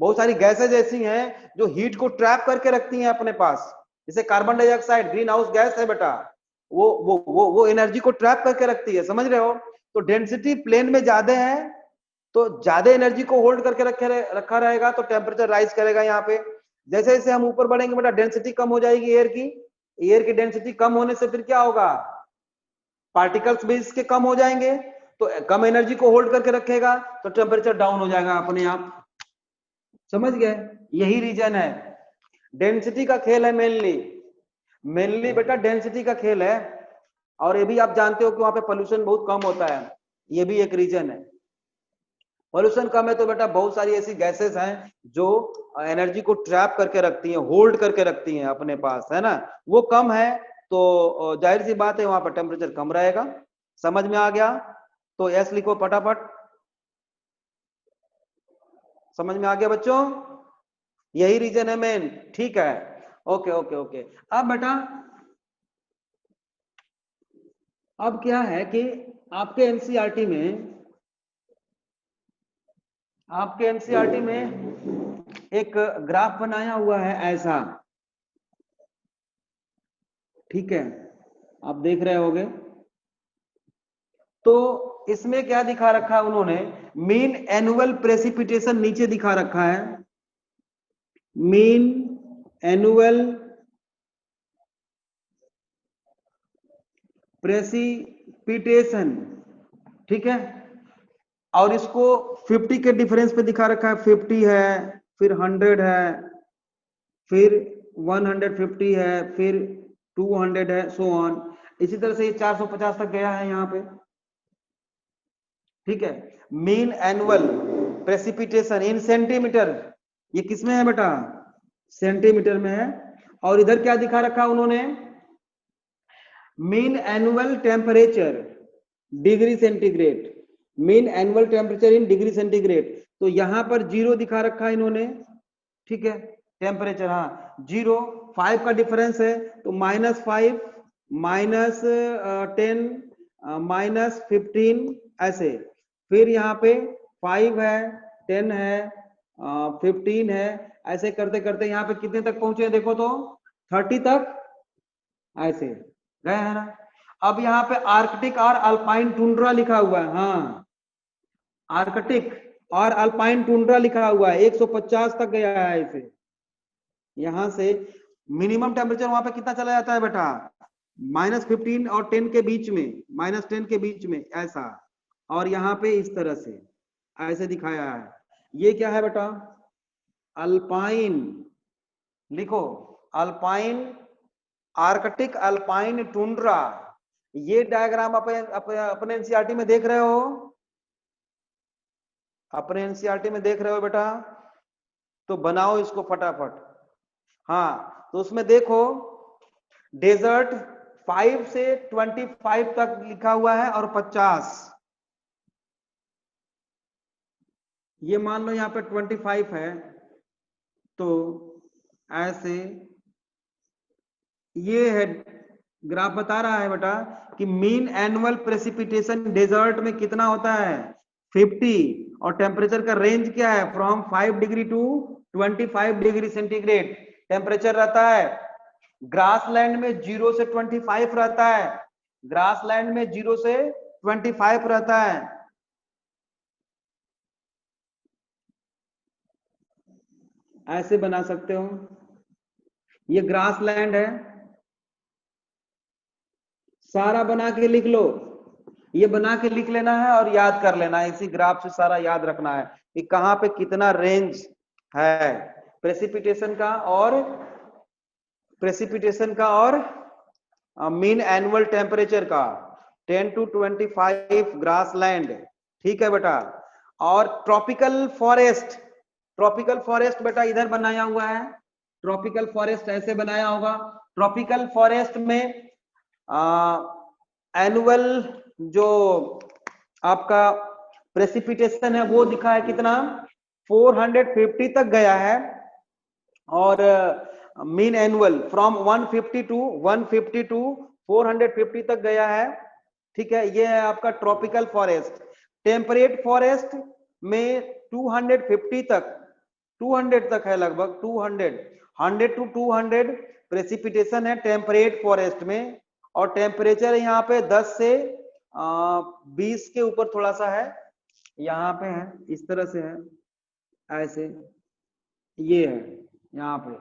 बहुत सारी गैसेज ऐसी हैं जो हीट को ट्रैप करके रखती हैं अपने पास, जैसे carbon dioxide green house gas है बेटा, वो एनर्जी को ट्रैप करके रखती है, समझ रहे हो? तो डेंसिटी प्लेन में ज्यादा है तो ज्यादा एनर्जी को होल्ड करके रखा रहेगा तो टेम्परेचर राइज करेगा यहाँ पे। जैसे जैसे हम ऊपर बढ़ेंगे बेटा डेंसिटी कम हो जाएगी एयर की, एयर की डेंसिटी कम होने से फिर क्या होगा? पार्टिकल्स भी इसके कम हो जाएंगे, तो कम एनर्जी को होल्ड करके रखेगा तो टेम्परेचर डाउन हो जाएगा अपने आप। समझ गए? यही रीजन है, डेंसिटी का खेल है मेनली, मेनली बेटा डेंसिटी का खेल है। और ये भी आप जानते हो कि वहां पे पोल्यूशन बहुत कम होता है, ये भी एक रीजन है। पोल्यूशन कम है तो बेटा बहुत सारी ऐसी गैसेस हैं जो एनर्जी को ट्रैप करके रखती हैं, होल्ड करके रखती हैं अपने पास, है ना? वो कम है तो जाहिर सी बात है वहां पर टेम्परेचर कम रहेगा। समझ में आ गया? तो एस लिखो फटाफट। समझ में आ गया बच्चों? यही रीजन है मेन, ठीक है? Okay okay okay. अब बेटा अब क्या है कि आपके एनसीईआरटी में, आपके एनसीईआरटी में एक ग्राफ बनाया हुआ है ऐसा, ठीक है? आप देख रहे होगे तो इसमें क्या दिखा रखा है उन्होंने? मीन एनुअल प्रेसिपिटेशन नीचे दिखा रखा है, मीन एनुअल प्रेसिपिटेशन, ठीक है? और इसको 50 के डिफरेंस पे दिखा रखा है, 50 है, फिर 100 है, फिर 150 है, फिर 200 है, सो ऑन। इसी तरह से ये 450 तक गया है यहाँ पे, ठीक है? मीन एनुअल प्रेसिपिटेशन इन सेंटीमीटर, ये किसमें है बेटा? सेंटीमीटर में है। और इधर क्या दिखा रखा उन्होंने, mean annual temperature degree centigrade, mean annual temperature in degree centigrade. तो यहां पर 0 दिखा रखा है इन्होंने, ठीक है, टेम्परेचर, हाँ 0, 5 का डिफरेंस है तो -5, -10, -15 ऐसे। फिर यहाँ पे 5 है, 10 है, 15 है, ऐसे करते करते यहाँ पे कितने तक पहुंचे देखो तो 30 तक ऐसे गए है ना। अब यहाँ पे आर्कटिक और अल्पाइन टुंड्रा लिखा हुआ है, हाँ आर्कटिक और अल्पाइन टुंड्रा लिखा हुआ है, 150 तक गया है ऐसे। यहां से मिनिमम टेम्परेचर वहां पे कितना चला जाता है बेटा, -15 और 10 के बीच में, -10 के बीच में ऐसा। और यहाँ पे इस तरह से ऐसे दिखाया है। ये क्या है बेटा, अल्पाइन, लिखो अल्पाइन, आर्कटिक अल्पाइन टुंड्रा। ये डायग्राम अपने एनसीईआरटी में देख रहे हो, अपने एनसीईआरटी में देख रहे हो बेटा, तो बनाओ इसको फटाफट। हाँ तो उसमें देखो डेजर्ट 5 से 25 तक लिखा हुआ है और 50, ये मान लो यहाँ पे 25 है, तो ऐसे ये है ग्राफ बता रहा है बेटा कि मीन एनुअल प्रेसिपिटेशन डेजर्ट में कितना होता है 50, और टेम्परेचर का रेंज क्या है from 5 degree to 25 degree centigrade temperature रहता है। ग्रासलैंड में 0 से 25 रहता है, ग्रासलैंड में 0 से 25 रहता है। ऐसे बना सकते हो, ये ग्रासलैंड है, सारा बना के लिख लो, ये बना के लिख लेना है और याद कर लेना है, इसी ग्राफ से सारा याद रखना है कि कहां पे कितना रेंज है प्रेसिपिटेशन का और मीन एनुअल टेम्परेचर का, 10 to 25 ग्रासलैंड, ठीक है बेटा। और ट्रॉपिकल फॉरेस्ट बेटा इधर बनाया हुआ है, ट्रॉपिकल फॉरेस्ट ऐसे बनाया होगा। ट्रॉपिकल फॉरेस्ट में एनुअल जो आपका प्रेसिपिटेशन है वो दिखा है कितना 450 तक गया है, और मीन एनुअल फ्रॉम 150 टू 450 तक गया है, ठीक है। ये है आपका ट्रॉपिकल फॉरेस्ट। टेम्परेट फॉरेस्ट में 250 तक, 200 तक है लगभग, 100 टू 200 प्रेसिपिटेशन है टेम्परेट फॉरेस्ट में, और टेम्परेचर यहाँ पे 10 से 20 के ऊपर थोड़ा सा है, यहाँ पे है इस तरह से है ऐसे, ये है यहाँ पे।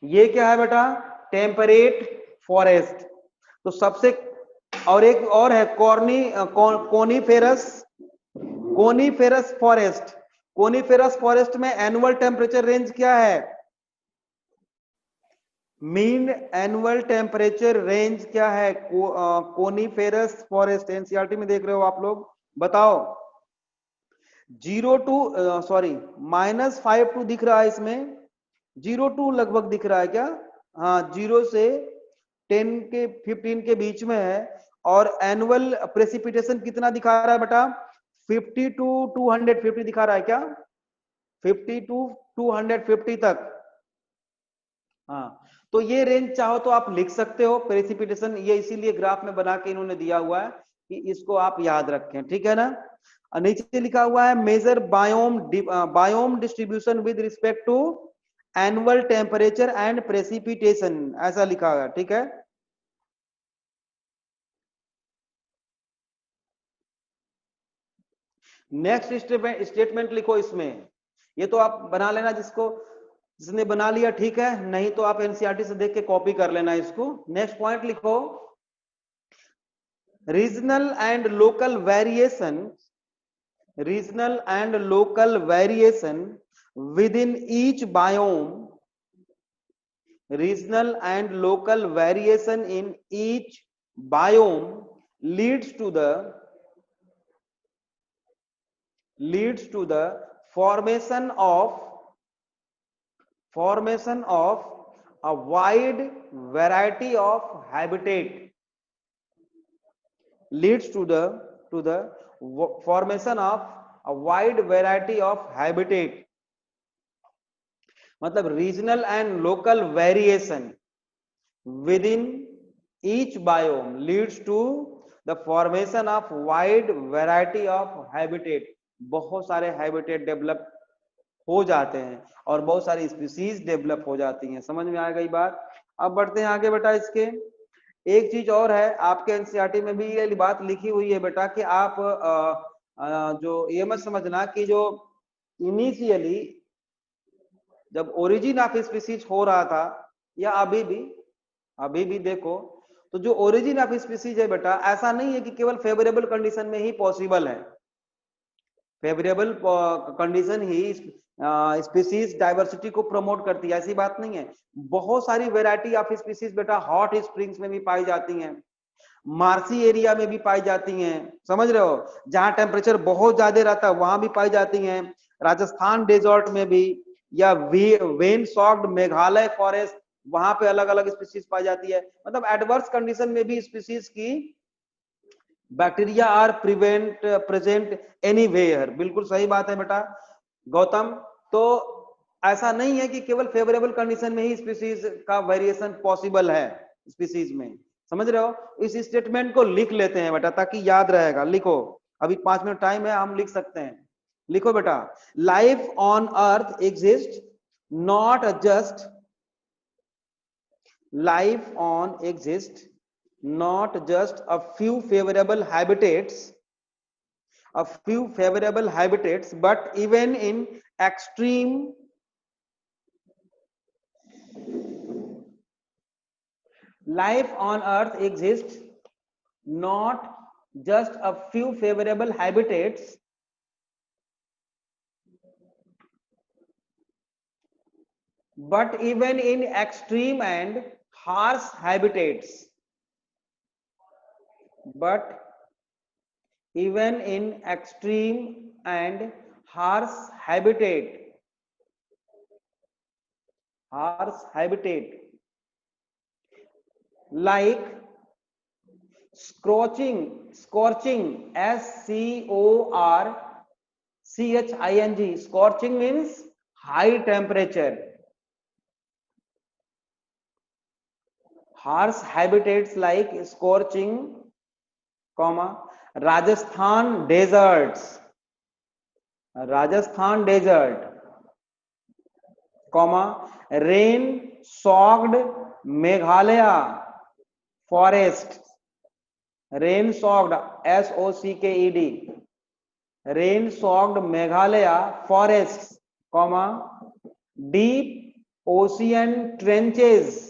ये क्या है बेटा, टेम्परेट फॉरेस्ट। तो सबसे, और एक और है कोनीफेरस फॉरेस्ट। कोनीफेरस फॉरेस्ट में एनुअल टेम्परेचर रेंज क्या है, मीन एनुअल टेम्परेचर रेंज क्या है कोनीफेरस फॉरेस्ट, एनसीईआरटी में देख रहे हो आप लोग, बताओ। 0 टू सॉरी -5 टू दिख रहा है इसमें, 0 टू लगभग दिख रहा है क्या, हाँ 0 से 10 के 15 के बीच में है। और एनुअल प्रेसिपिटेशन कितना दिखा रहा है बेटा, 50 टू 250 दिखा रहा है क्या, 50 टू 250 तक। हाँ तो ये रेंज चाहो तो आप लिख सकते हो प्रेसिपिटेशन, ये इसीलिए ग्राफ में बना के इन्होंने दिया हुआ है कि इसको आप याद रखें, ठीक है ना। नीचे लिखा हुआ है major biome distribution with respect to annual temperature and precipitation, ऐसा लिखा हुआ है, ठीक है। नेक्स्ट स्टेटमेंट लिखो इसमें, ये तो आप बना लेना, जिसने बना लिया ठीक है, नहीं तो आप एनसीईआरटी से देख के कॉपी कर लेना इसको। नेक्स्ट पॉइंट लिखो, regional and local variation with in each biome, regional and local variation in each biome leads to the formation of a wide variety of habitat leads to the formation of a wide variety of habitat, मतलब regional and local variation within each biome leads to the formation of wide variety of habitat. बहुत सारे habitat develop हो जाते हैं और बहुत सारी species develop हो जाती हैं। समझ में आ गई बात। अब बढ़ते हैं आगे बेटा। इसके एक चीज और है, आपके एनसीईआरटी में भी ये बात लिखी हुई है बेटा कि आप जो ये मत समझना कि जो इनिशियली जब ओरिजिन ऑफ स्पीसीज हो रहा था या अभी भी देखो तो जो ओरिजिन ऑफ स्पीसीज है बेटा, ऐसा नहीं है कि केवल फेवरेबल कंडीशन में ही पॉसिबल है। फेवरेबल कंडीशन ही स्पीसीज डाइवर्सिटी को प्रमोट करती है, ऐसी बात नहीं है। बहुत सारी वेराइटी ऑफ स्पीसीज बेटा हॉट स्प्रिंग्स में भी पाई जाती हैं, मार्सी एरिया में भी पाई जाती हैं, समझ रहे हो, जहां टेम्परेचर बहुत ज्यादा रहता है वहां भी पाई जाती हैं, राजस्थान डेजर्ट में भी, या वेन सॉक्ड मेघालय फॉरेस्ट, वहां पे अलग अलग स्पीसीज पाई जाती है। मतलब एडवर्स कंडीशन में भी स्पीसीज की बैक्टीरिया आर प्रेजेंट एनीवेयर। बिल्कुल सही बात है बेटा गौतम। तो ऐसा नहीं है कि केवल फेवरेबल कंडीशन में ही स्पीसीज का वेरिएशन पॉसिबल है स्पीसीज में, समझ रहे हो। इस स्टेटमेंट को लिख लेते हैं बेटा ताकि याद रहेगा। लिखो, अभी 5 मिनट टाइम है, हम लिख सकते हैं। लिखो बेटा, life on earth exist not just life on exist not just a few favorable habitats but even in extreme life on earth exists not just a few favorable habitats but even in extreme and harsh habitats, but even in extreme and harsh habitat like scorching SCORCHING, scorching means high temperature, harsh habitats like scorching, Rajasthan desert, rain soaked Meghalaya forest, rain soaked SOCKED, rain soaked Meghalaya forests, deep ocean trenches,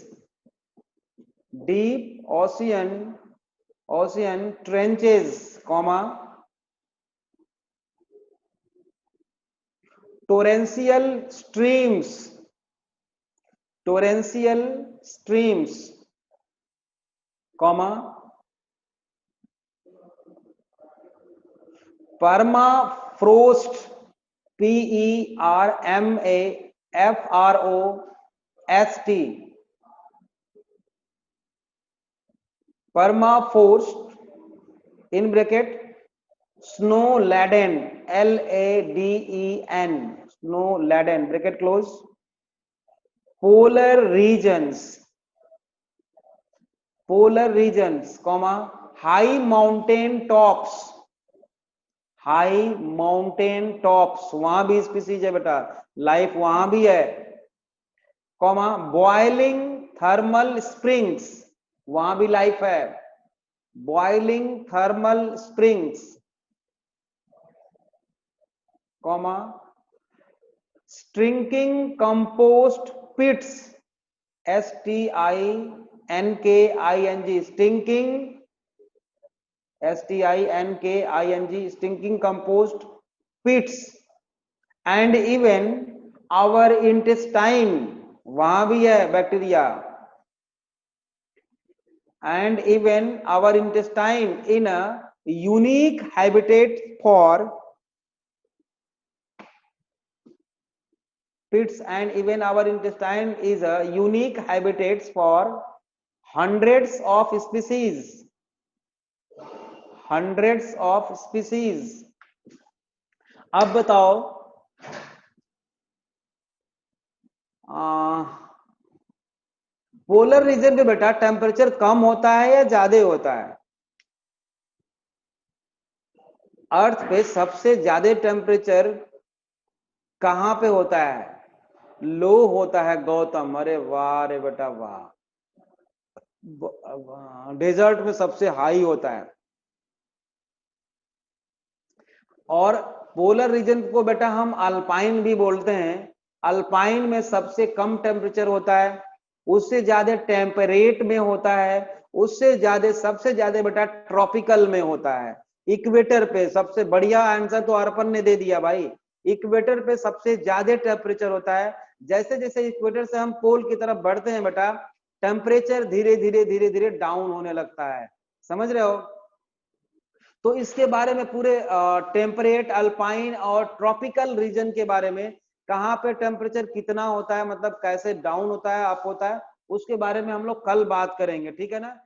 torrential streams, permafrost, PERMAFROST, permafrost in bracket, snow laden, LADEN, snow laden bracket close, polar regions, high mountain tops, वहां भी species है बेटा, life वहां भी है, boiling thermal springs, वहां भी life है, boiling thermal springs, stinking compost pits, STINKING, stinking compost pits, and even our intestine, वहां भी है bacteria, and even our intestine in a unique habitat pits, and even our intestine is a unique habitats for hundreds of species. Hundreds of species. अब बताओ polar region पे बेटा temperature कम होता है या ज्यादा होता है? अर्थ पे सबसे ज्यादा टेम्परेचर कहां पे होता है? लो होता है गौतम। अरे वाह रे बेटा वाह। डेजर्ट में सबसे हाई होता है। और पोलर रीजन को बेटा हम अल्पाइन भी बोलते हैं। अल्पाइन में सबसे कम टेम्परेचर होता है, उससे ज्यादा टेम्परेट में होता है, उससे ज्यादा सबसे ज्यादा बेटा ट्रॉपिकल में होता है। इक्वेटर पे सबसे बढ़िया आंसर तो अर्पण ने दे दिया भाई। इक्वेटर पे सबसे ज्यादा टेम्परेचर होता है। जैसे जैसे इक्वेटर से हम पोल की तरफ बढ़ते हैं बेटा, टेम्परेचर धीरे धीरे धीरे धीरे डाउन होने लगता है। समझ रहे हो? तो इसके बारे में पूरे टेम्परेट, अल्पाइन और ट्रॉपिकल रीजन के बारे में, कहाँ पे टेम्परेचर कितना होता है, मतलब कैसे डाउन होता है, अप होता है, उसके बारे में हम लोग कल बात करेंगे। ठीक है ना?